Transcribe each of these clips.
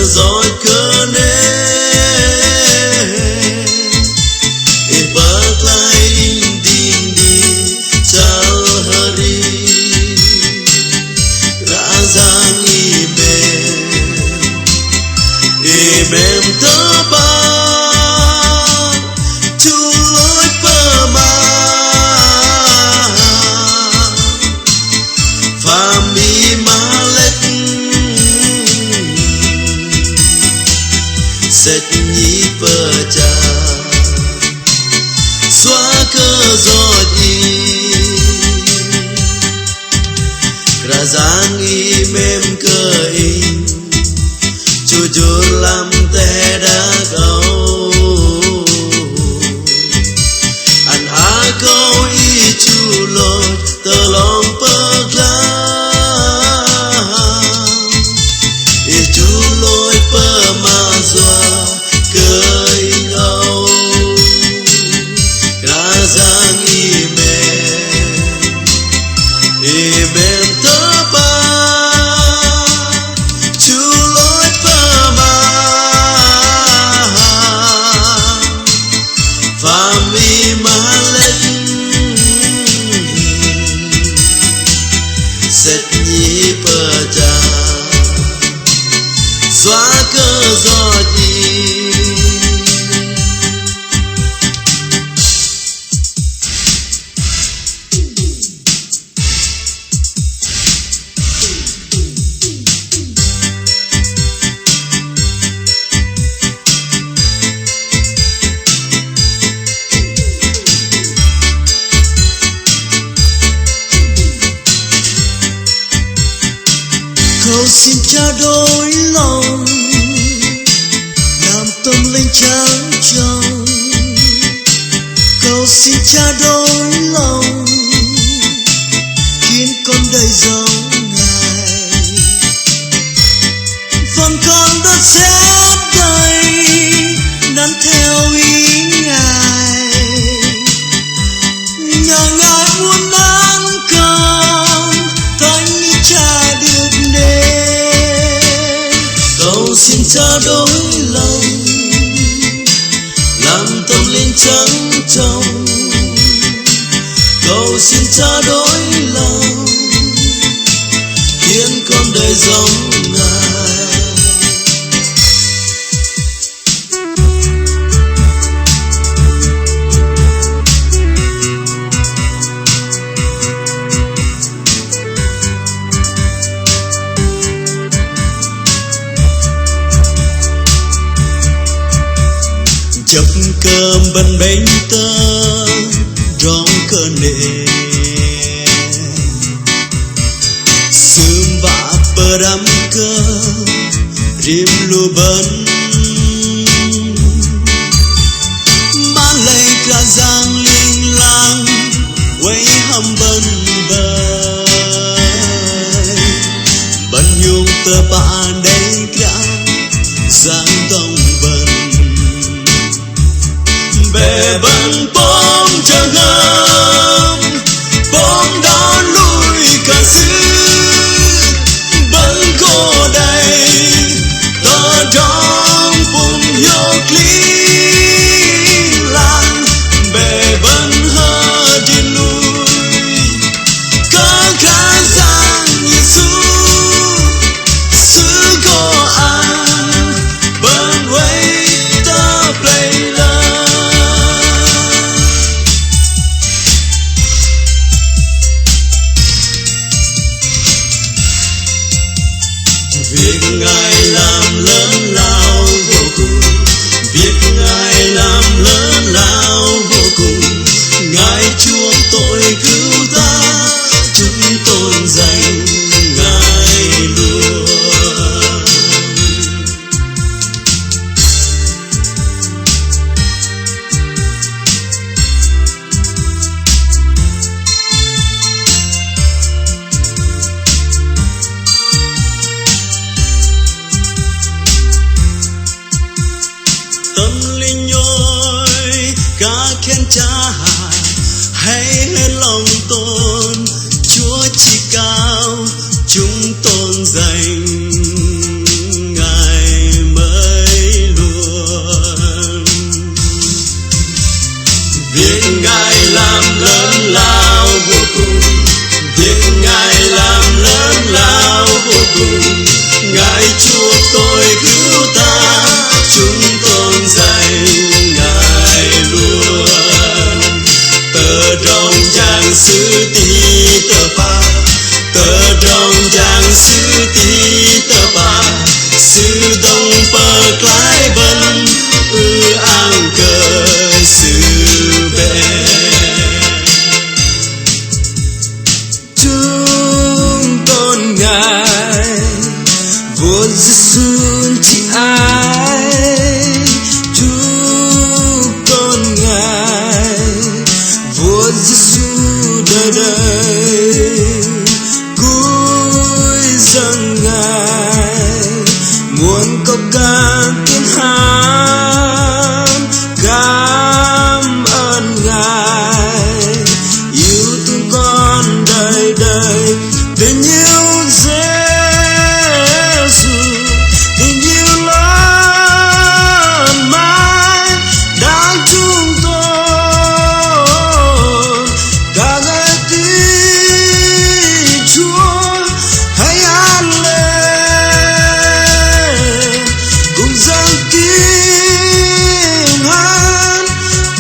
giọt cơn mềm tơ ba chu lối bờ ma phàm mi ma lết sét nhí bờ cha xóa cơ giọt nhí ra giang y mềm cơ in jujur lam teh đã gấu anh a câu y chu lôi tờ lòng bơ y chu lôi bơ ma doa cười ngâu ra giang y mềm tơ ba sét nhí bờ cha xóa cơ giọt nhí cầu xin cha đổi lòng làm tâm linh trắng trong cầu xin cha đổi lòng khiến con đầy giống ngài phần con đất xét đầy nắn theo ý ngài nhờ ngài muốn ăn cơm thánh ý cha được cầu xin cha đổi lòng làm tâm linh trắng trong cầu xin cha đổi lòng khiến con đời giống ngài chập cơm bên bên tơ rong cơn nề sương vạ bờ đám cơ rim lu bấn má lây cả giang linh lang quay hầm bần bần nhung tơ ba đây cả giang đông bần bề bần bóng chẳng ngâm bóng đón lui cả xứ bấn cô đầy tờ trong vùng hiếu lý lan bề bần hơ đi lui có khá giang Giêsu xứ cô an bần quay tờ play việc ngài làm lớn lao vô cùng việc ngài làm lớn lao vô cùng ngài chuộc tội cứu ta chúng tôn danh ngài luôn tâm linh nhoi ca khen cha hãy hết lòng tôn Chúa chi cao chúng tôn danh ngài Peter Pan sự đông bờ cái bần ang cờ sự bé chúng con ngài vua Giêsu chỉ ai chúng con ngài vua Giêsu đời đời cúi dâng ngài muốn có ca tiếng hát cảm ơn ngài yêu thương con đời đời tình yêu Giêsu tình yêu lớn mãi đã chúng tôi ca ngợi tiếng Chúa hãy hát lên cùng dâng tiếng hát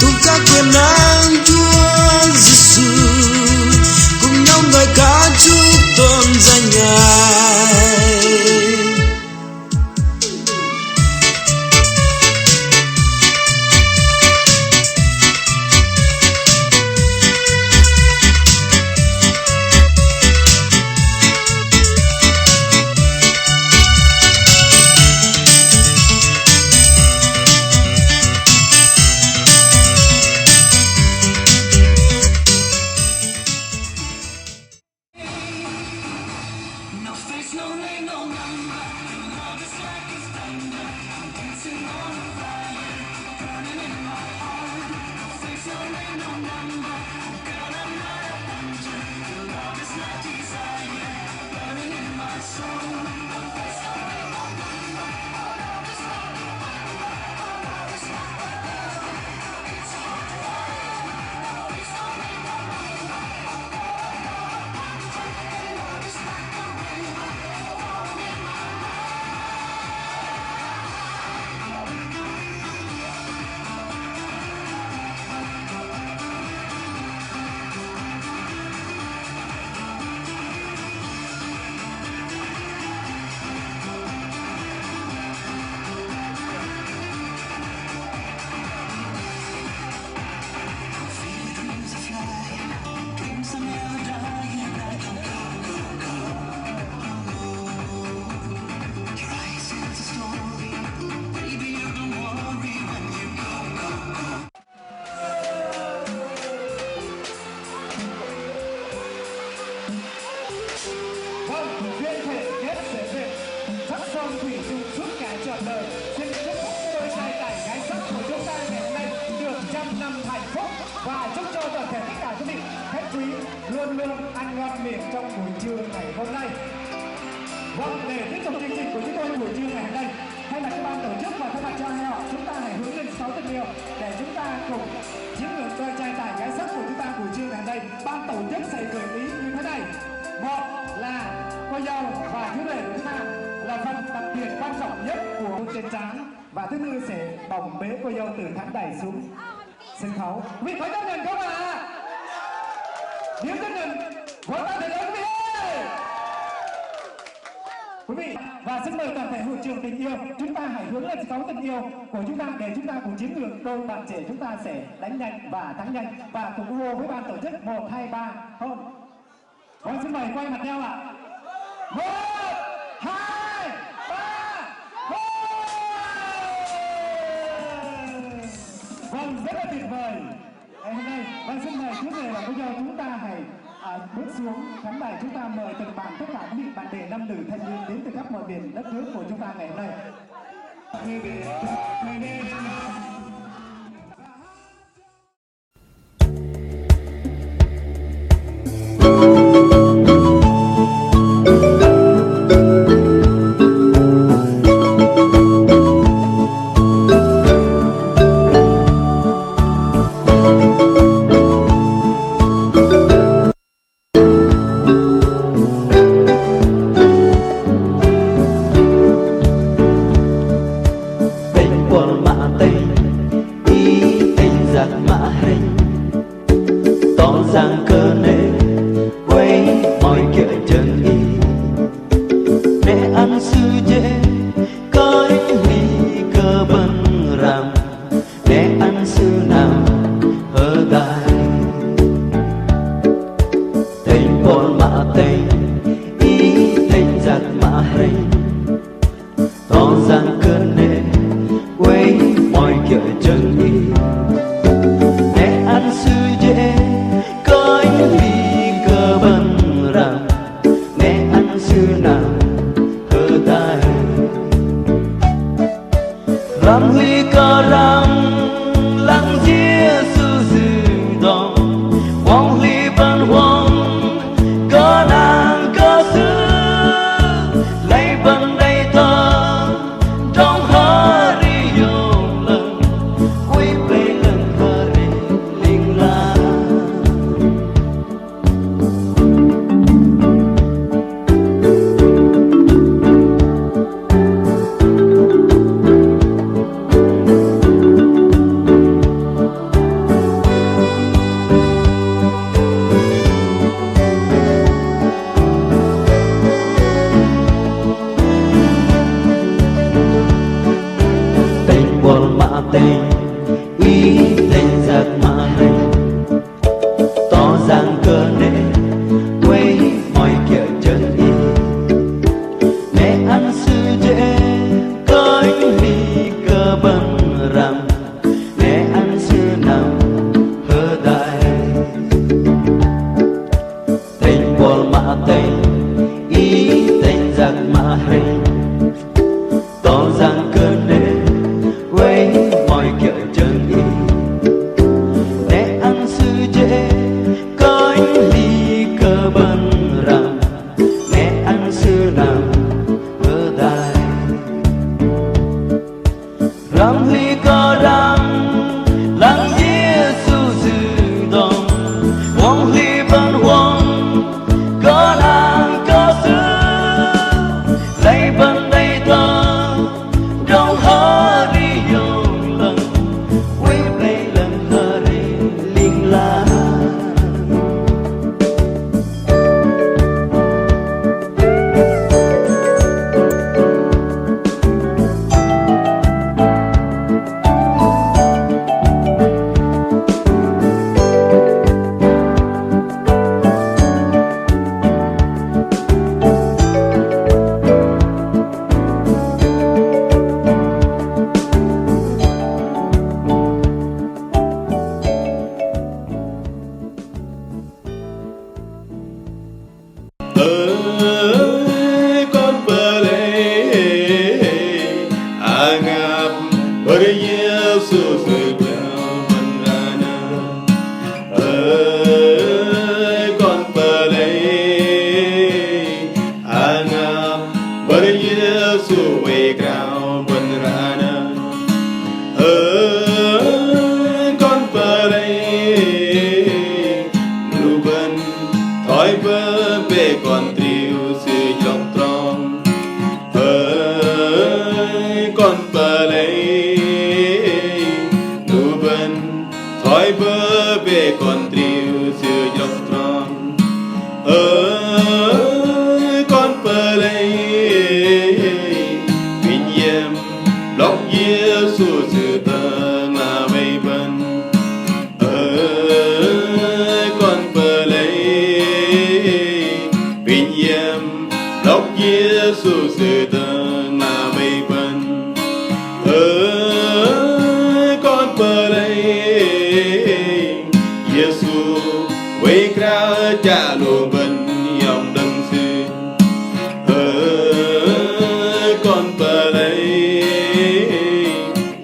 tung ca quyền năng Chúa Giêsu cùng nhau ngợi ca chúc tôn danh ngài. Duyên thể kết sẽ dệt sắc son thủy chung suốt cả trọn đời. Xin chúc phúc đôi trai tài gái sắc của chúng ta ngày hôm nay được trăm năm hạnh phúc và chúc cho toàn thể tất cả quý vị khách quý luôn luôn ăn ngon miệng trong buổi trưa ngày hôm nay. Vâng, để tiếp tục chương trình của chúng tôi buổi trưa ngày hôm nay, thay mặt cho ban tổ chức và thay mặt cho hai họ, chúng ta hãy hướng lên 6 tình yêu để chúng ta cùng chiến lược đôi trai tài gái sắc của chúng ta buổi trưa ngày hôm nay. Ban tổ chức sẽ gợi ý như thế này: một là cô dâu và thứ rể của chúng ta là phần đặc biệt quan trọng nhất của trên trán, và thứ tư sẽ bồng bế cô dâu từ khán đài xuống sân khấu. Quý vị có chấp nhận không ạ? Nếu chấp nhận, vỗ tay thật lớn quý vị ơi! Quý vị, và xin mời toàn thể hội trường tình yêu, chúng ta hãy hướng lên 6 tình yêu của chúng ta để chúng ta cùng chiến lược đôi bạn trẻ chúng ta sẽ đánh nhanh và thắng nhanh, và cùng hô với ban tổ chức 1, 2, 3 hôn. Vâng, xin mời quay mặt nhau ạ. 1, 2, 3 hôn. Vâng, rất là tuyệt vời. Ngày hôm nay, vâng, xin mời trước này là bây giờ chúng ta hãy bước xuống khán đài, chúng ta mời từng bạn, tất cả quý vị bạn bè nam nữ thanh niên đến từ khắp mọi miền đất nước của chúng ta ngày hôm nay. giặc mã hành tỏ rằng cơn nệ quấy mọi kiểu chân ý nè ăn sư dễ có anh vì cơ bần rằng nè ăn sư nào hơ tai ram huy ca ram lăng chia sư dư đong wong li ban wong có nàng có sư lấy ban đây ta trong hari yong lần quy về lần hari linh la tình ý tình giặc mà hành tỏ rằng cơ nệ quấy mọi kiểu chân ý nè ăn sư dễ có anh vì cơ bần rằng nè ăn sư nào hơ đại tình buồn mà tình ý tình giặc mà hành tỏ rằng cơ nệ quấy mọi kiểu chân ý nè ăn sư dễ có anh ly cơ bần rằng nè ăn sư nào hơ đại ram ly có ram lăng Giêsu dư đong wong ly ban wong có nàng có sư lấy ban đây ta trong hari yong lần quy về lần hari linh la con bờ lê angap beriyesu segala mana con bờ lê angap beriyesu wegrau benrana con bờ lê luban thoi bờ bê con triu sư trong trong con bờ lấy nu bên thoi bờ bê con triu sư trong trong con bờ lấy vinh yem lộc Giêsu sư tơ mà vây bên con bờ lấy vinh yem lộc Giêsu sư tơ mà vây bên con bờ lấy Giêsu quay ra cha lô bên dòng đấng sư con bờ lấy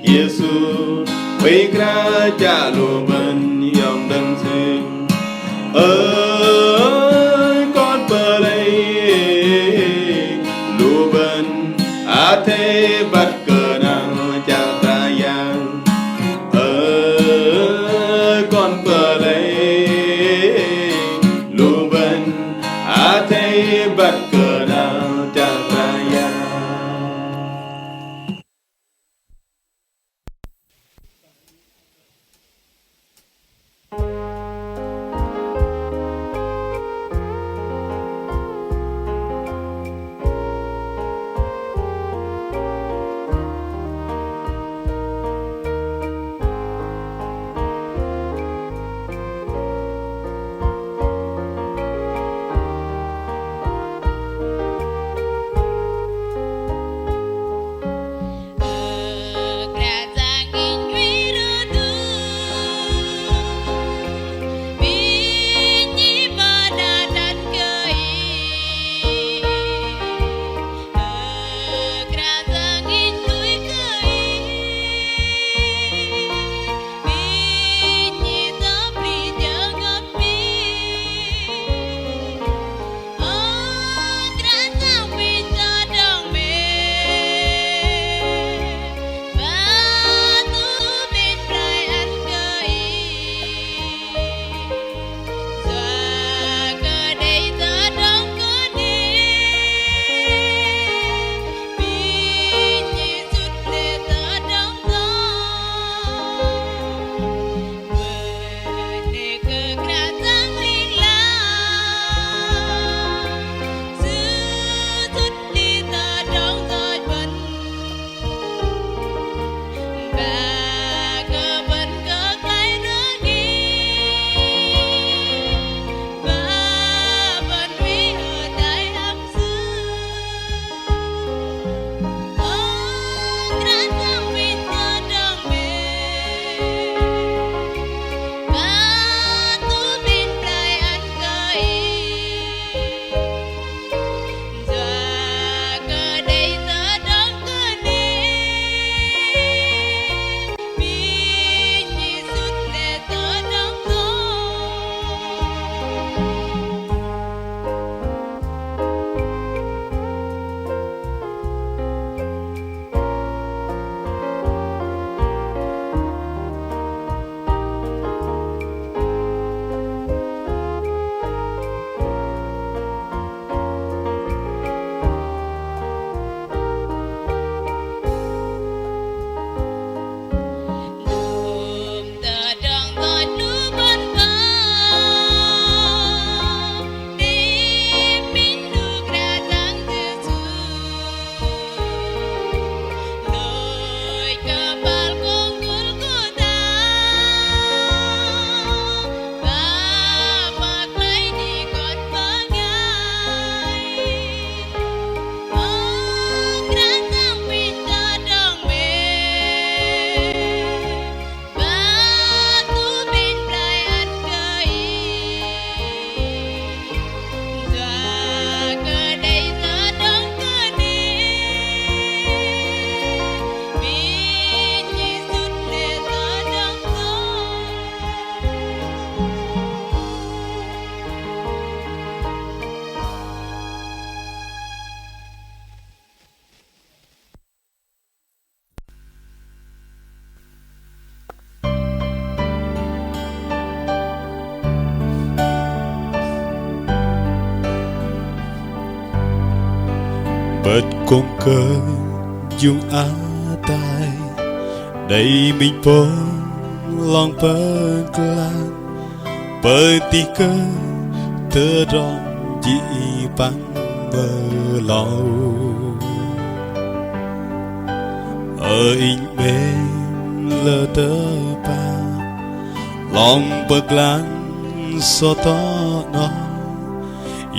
Giêsu quay ra cha lô bên dòng đấng sư con bờ lấy lô bên a thế bắt cờ nàng cha ta giang con bờ lấy lô bên a thế bắt cờ nàng cha ta giang. bật con cờ dùng á tai đầy mình phố lòng bờ lan bờ tì cơ thơ rong chỉ bằng bờ lâu ở in bên lơ tơ ba lòng bờ lan so to nó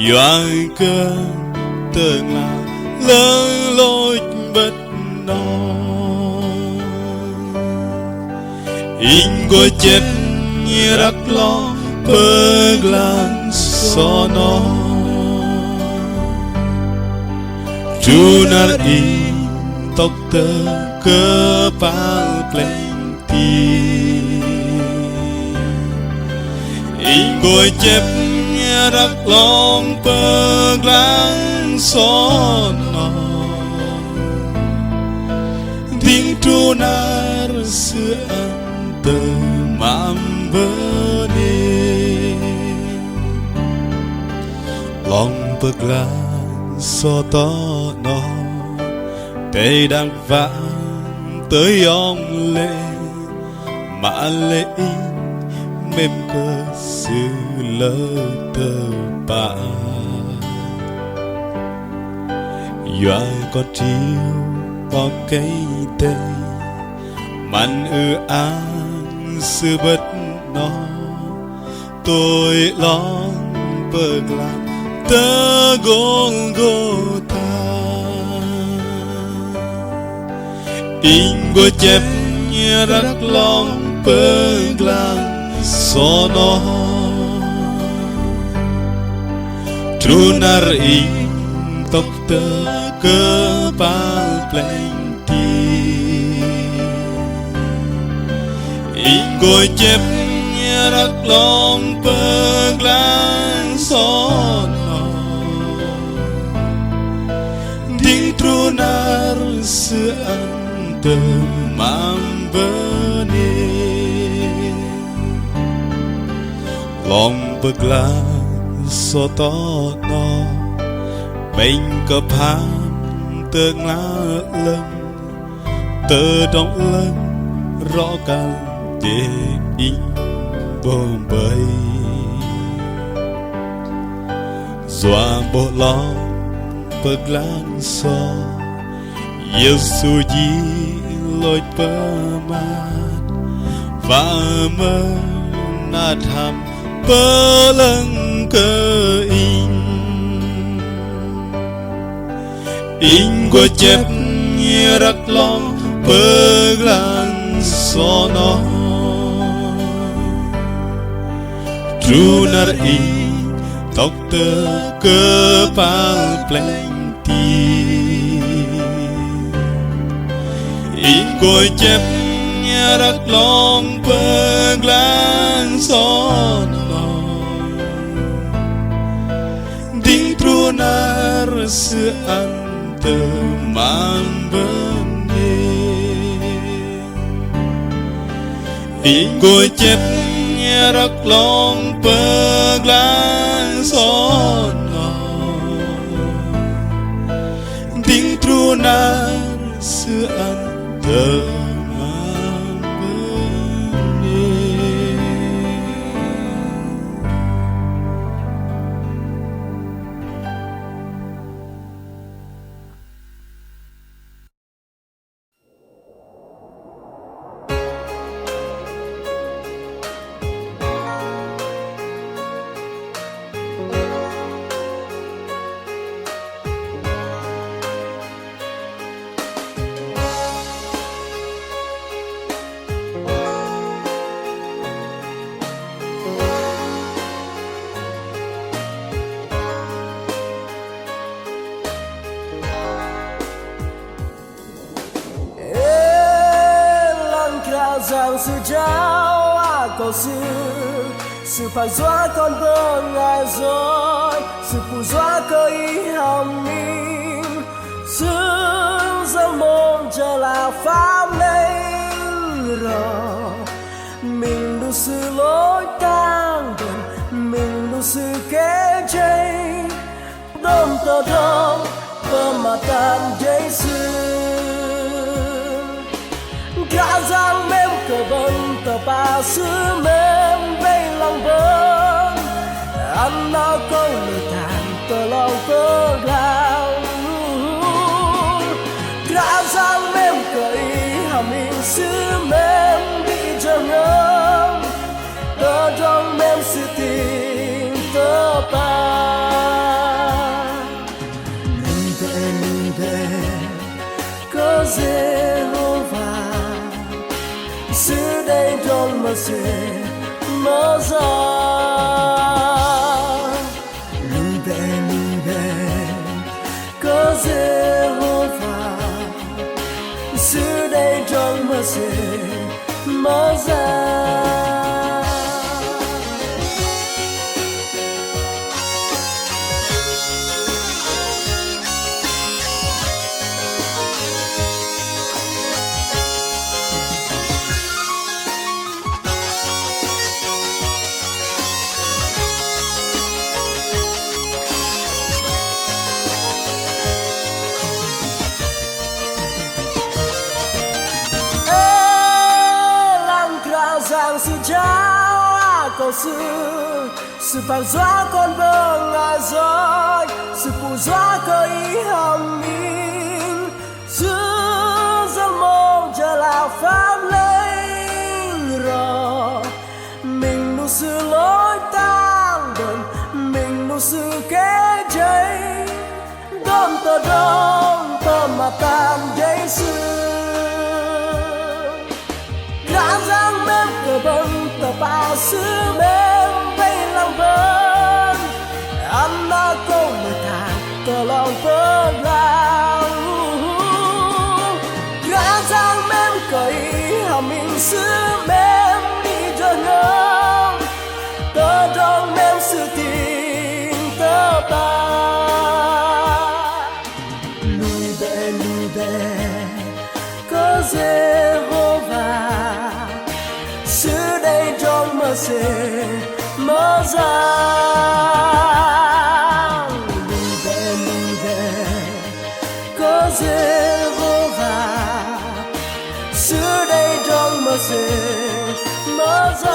doan cơ tương là lơ lối bất nó in có chết như rắc lo bờ lan so nó chu nar in tóc tơ cơ bao lên ti in có chết như rắc lòng bờ lan so nó tiếng chu nar xưa ăn tơ mam bơ nê lòng bờ lan so to nó tê đang vang tới ông lệ mà lệ mềm cơ sự lỡ tơ bà dọa con chiếu có cây tê mạnh an sự bất nó tôi lon bờ lan tơ gôn gô tha in go chép như rắc lòng bờ lan so nó trunar in tóc tơ cơ bao plenty in go chép như rắc lòng bờ lan so nó tiếng trunar xưa ăn tơ mang bơ nê lòng bờ lan so to nó mình có phán tương lá lân tơ trong lân rõ càng để in bom bầy dọa bộ lo bờ lan so Giêsu gì lối bờ mát và mơ na tham bờ lân cơ in có chép như rắc lòng bờ lan so nó tru nar in tóc tơ cơ bao plenty in có chép như rắc lòng bờ lan so nó tiếng tru nar xưa ăn tơ mang bên in có chép như rắc lòng bờ lan so nó tiếng tru nar xưa ăn tơ mang bên rằng sự trao cầu sự phản doa con bơ ngài rồi sự phù doa cơ ý hồng minh xương dâm môn trở là pháp lên rồi mình đủ sự lối tăng mình đủ sự kế tranh đâm tờ đông mà tan Giêsu cả giang mềm cờ vân tờ ba xứ mềm vây lòng vân anh nó câu lời tàn tờ lòng tơ gạo cả giang mềm cờ ý hàm mình xứ mềm bị chờ ngơ tờ trong mềm sự tình tờ ba lùi về có Giê-hô-va xứ đây trong mơ sẽ mở ra lùi về có Giê-hô-va xứ đây trong mơ sẽ mở ra. Rằng sự trao cầu sự phản gió con vâng ngài rồi sự phù gió cơ ý hàm minh sự dân mong trở là pháp linh rồi mình nu sự lối tăng đần mình nu sự kế cháy đom tơ mà tan Giêsu cả giang mềm cờ vân tờ ba xứ mềm vây lòng vân anh đã câu lời thàn tờ lòng vỡ lao cả giang mềm cờ ý hàm mình xứ mềm đi cho ngơ tờ trong mềm sự tình tờ ba lùi về có Giê-hô-va xứ đây trong mơ sẽ mở ra lùi về có Giê-hô-va xứ đây trong mơ sẽ mở ra.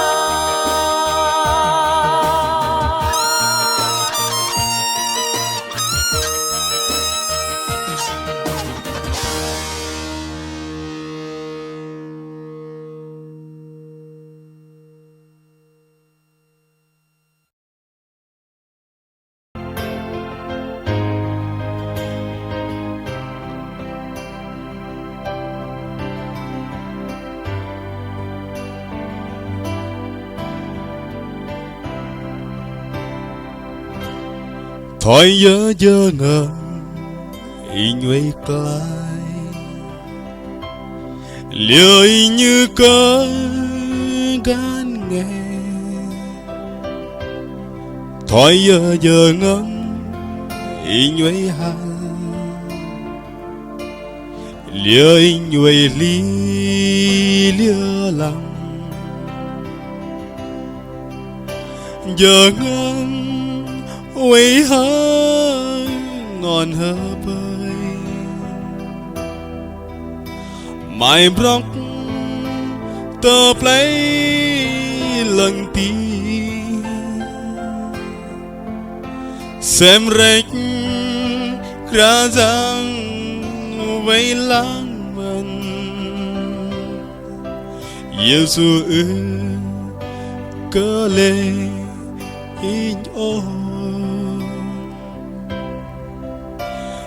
Thôi nhớ ngờ ý nguy cላይ liệu ý như có gan nghe thôi nhớ ngâm ý nguy hà liệu ý nguy lý liệu lòng giờ ngâm quay hơi ngon hơ bơi mai brock tờ play lần tí xem rách ra rằng vây lang mình Giêsu cơ lê in ô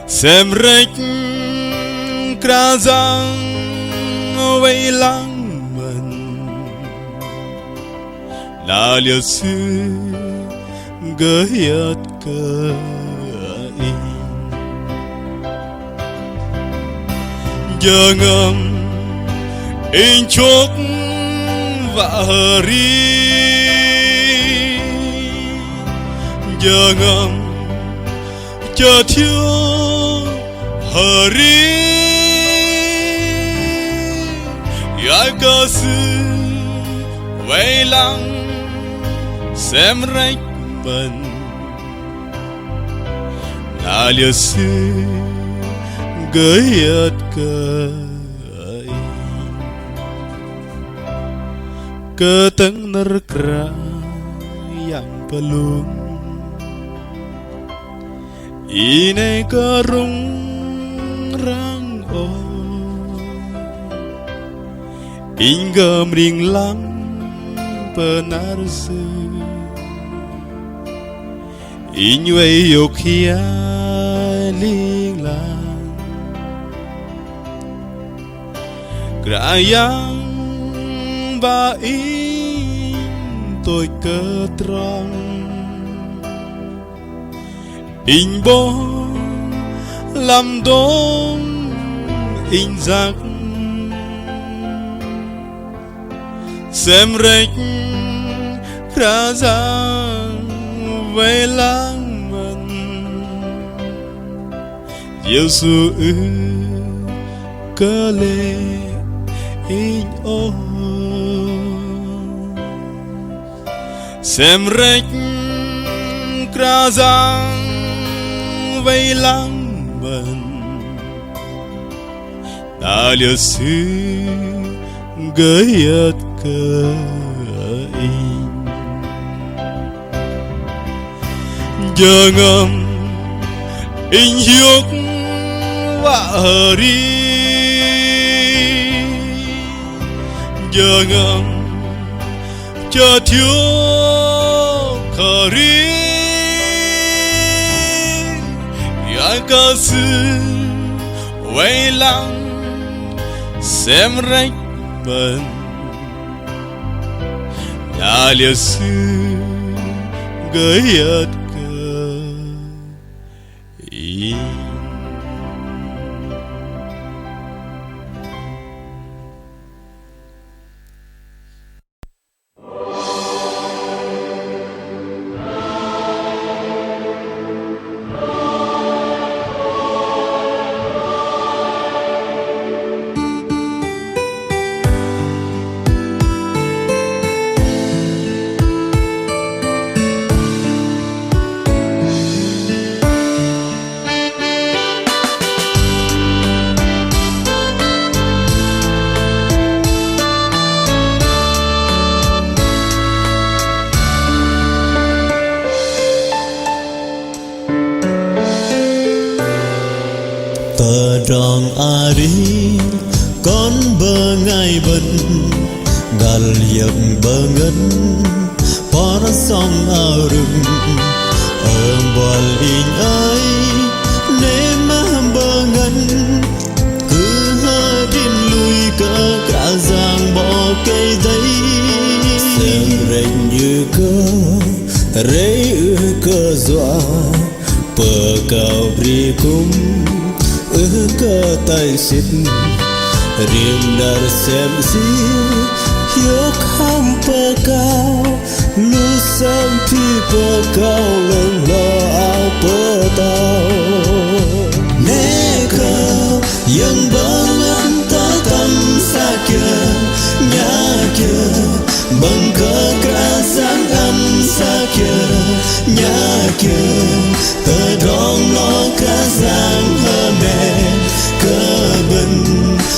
xem rách ra rằng vây lang mình là liều sư gỡ hiệt cơ in giờ ngầm in chốt và hờ ri giờ ngầm chờ thiếu hờ ri gái cơ sư vây lăng xem rách bần là liều sư gayat ka keteng nerkra yang pelung ine karung rang o hingga meringlang penarse inyue yok hialing lang grayang ba in tôi cơ trong in bó làm đốm in giặc xem rách ra giang về lãng mạn Giêsu cơ lệ in ô xem rách ra giang về lãng mạn ta liệt sư gayat ka jangan injok wa hari jangan jatuh hari yang kasih welang xem rách mình là liệt sư gayat Rong ari con bơ ngày bần gal yak banget para song arum bal in ai ne ma bangan cứ hadin lui cả giang bỏ cây giấy xem rèn như cơ dọa pơ cao bri kum cơ tay xịt riêng dar xem xíu hiếu khám pơ cao lu xem phi pơ cao lần lo áo pơ tao nè cơ yang bangan ta tâm xa kia nhà kia bằng cơ cả sáng ăn xa kia nhà kia tờ đong lo cả giang hơ mẹ cơ bình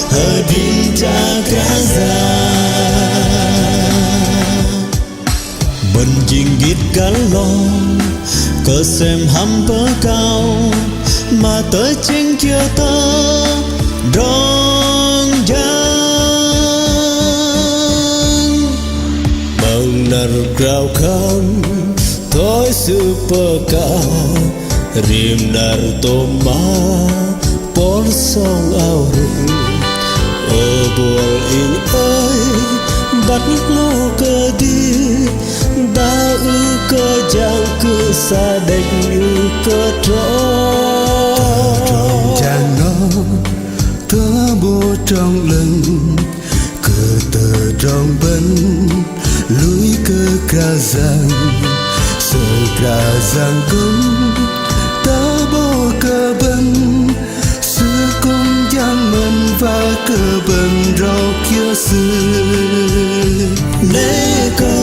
hơ đi cha cả giang bình chinh gít cả lo cơ xem hăm bớ cao mà tới trên kia ta đong giang bằng nở rào khăn thôi sự bơ cao riêng dar toma por song ao rừng buồn in ơi bắt lo cơ đi đã cơ giang cứ xa đành như cơ tròn chàng nó thơ bố trong lần cơ tờ trong bấn lối cơ ca giang sơ ca giang cấm ta bố cơ bấn xưa công giang mình và cơ bấn rau kia xưa nê cơ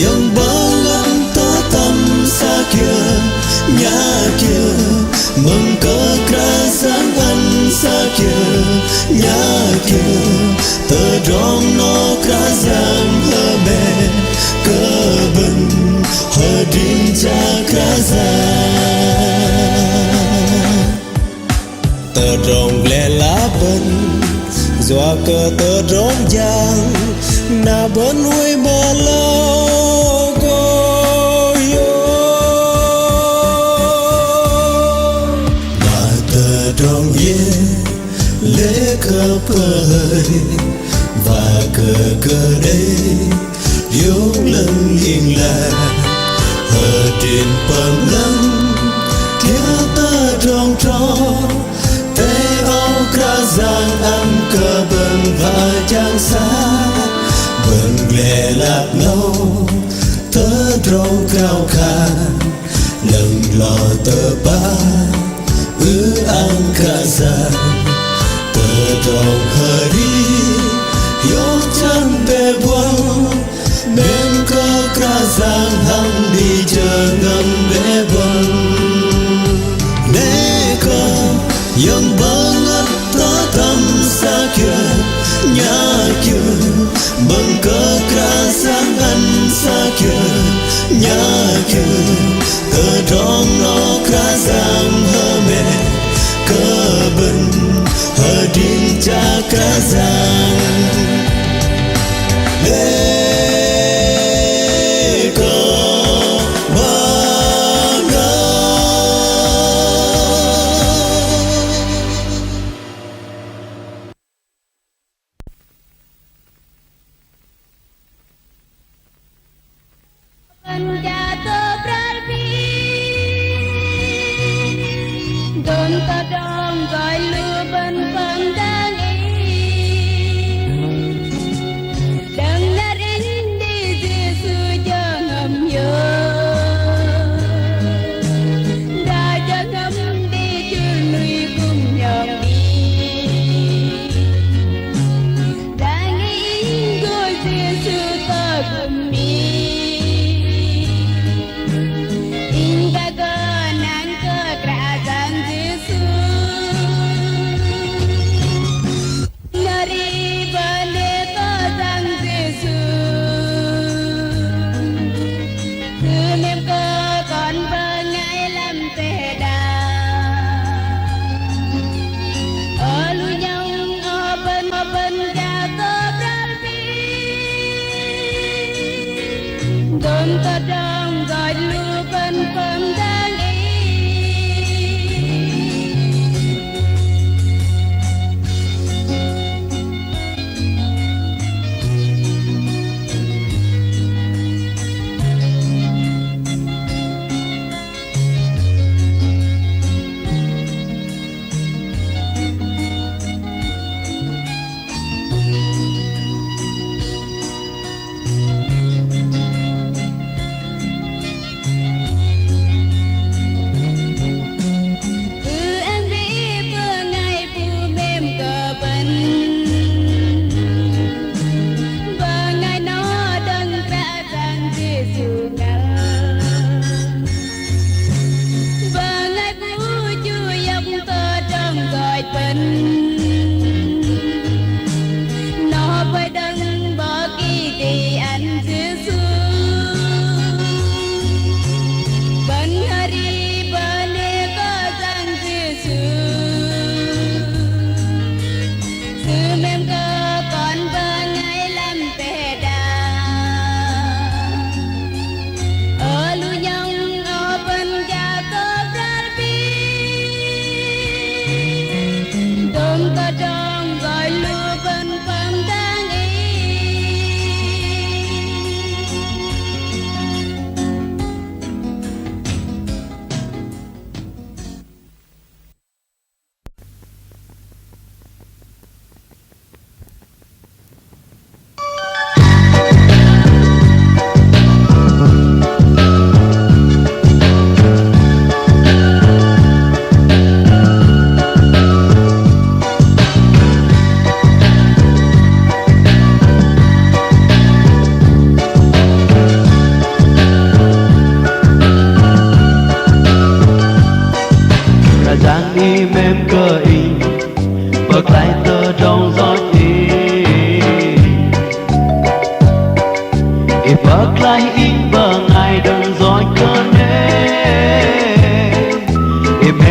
yang bangan ta tâm xa kia nhà kia mừng cơ ca giang ăn tờ rồng lẻ lá bân doa cờ tờ rong giang na bân huê mơ lâu goyo mà tờ rong ye lễ cờ bơi và cờ đây yêu lần yên lạc ở trên bờ lăng theo ta rong tròn thế áo ca giang âm cờ bần và trang xa bần lệ lạc lâu thơ rong cao khăn lần lò tờ ba ăn ca giang tờ rong hờ đi yêu chân bề buông bên cơ ca giang hăng đi chờ ngầm bể buông để cơ yang banget tatam sakit nyakit mengkerasan sakit nyakit kedong no kerasam hame keben hadin cakrazan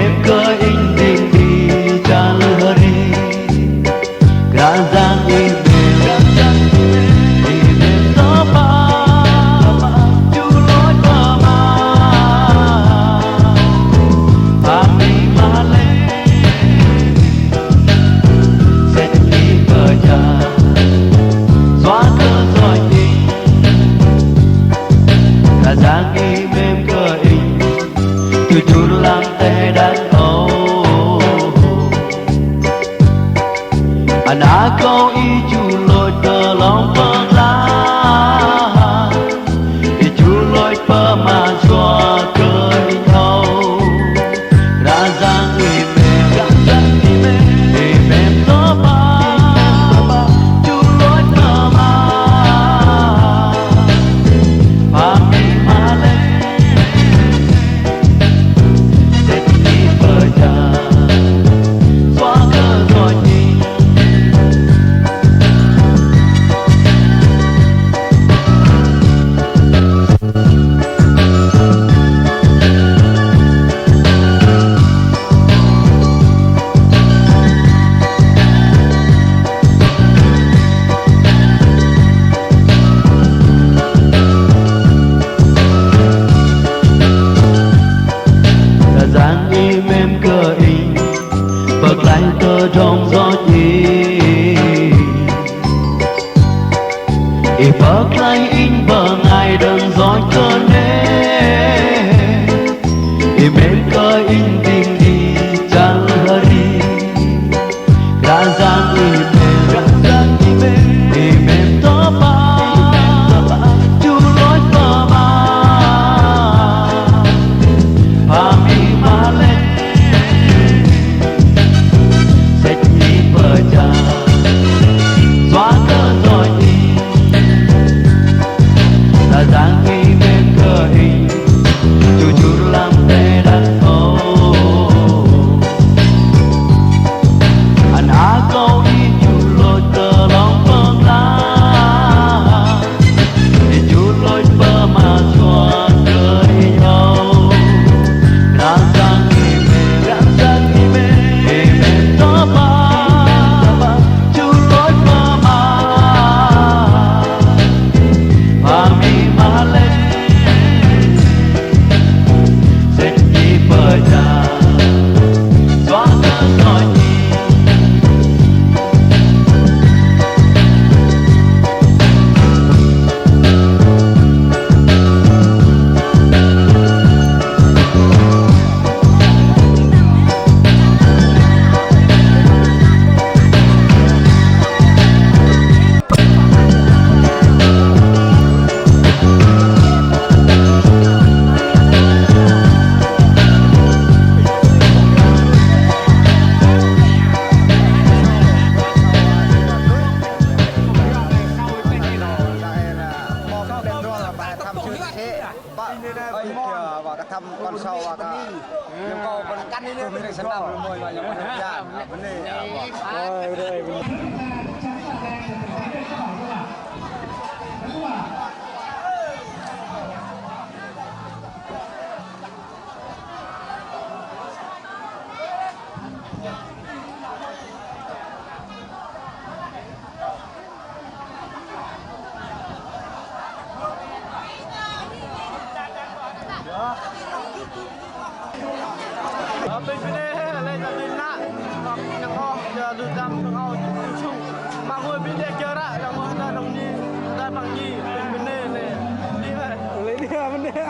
Em cơ in tình đi cha anh đã câu ý chú lôi tờ lòng bơ lá ý chú lôi bơ mà cho cơn thâu ra giang ý mềm tớ ba chú lôi bơ mà và mình mà lên sẽ đi bờ trà xóa cơn rồi nhìn dáng im em cơ in bật lại tơ trong gió nhì y bật lại in bờ ngày đơn gió cơ nê y em cơ in tình đi chẳng hơ đi ra dáng im em tớ ba chú lối tớ ba và mi mà lên sẽ đi bờ trà xóa cơn rồi đi ta dáng nghi bên cơ hình chú chú làm tê đàn thâu anh á câu đi chú lôi tờ lòng bơ lá thì chú lôi bơ mà xóa cười nhau ra giang nghi mềm tớ ba chú lối bơ mà và mi mà lên sẽ đi bờ trà xóa cơn rồi nhìn và cái thăm con sâu và cái những con cắn đi nữa mình sẽ làm mồi vào những con dạ vấn đề bên bên lên là lên nạ hoặc nhà kho giờ được làm kho chung mà ngồi bên đây chơi ra là ngồi ra đồng nhi ra bằng nhi bên bên này đi về lấy đi bên đây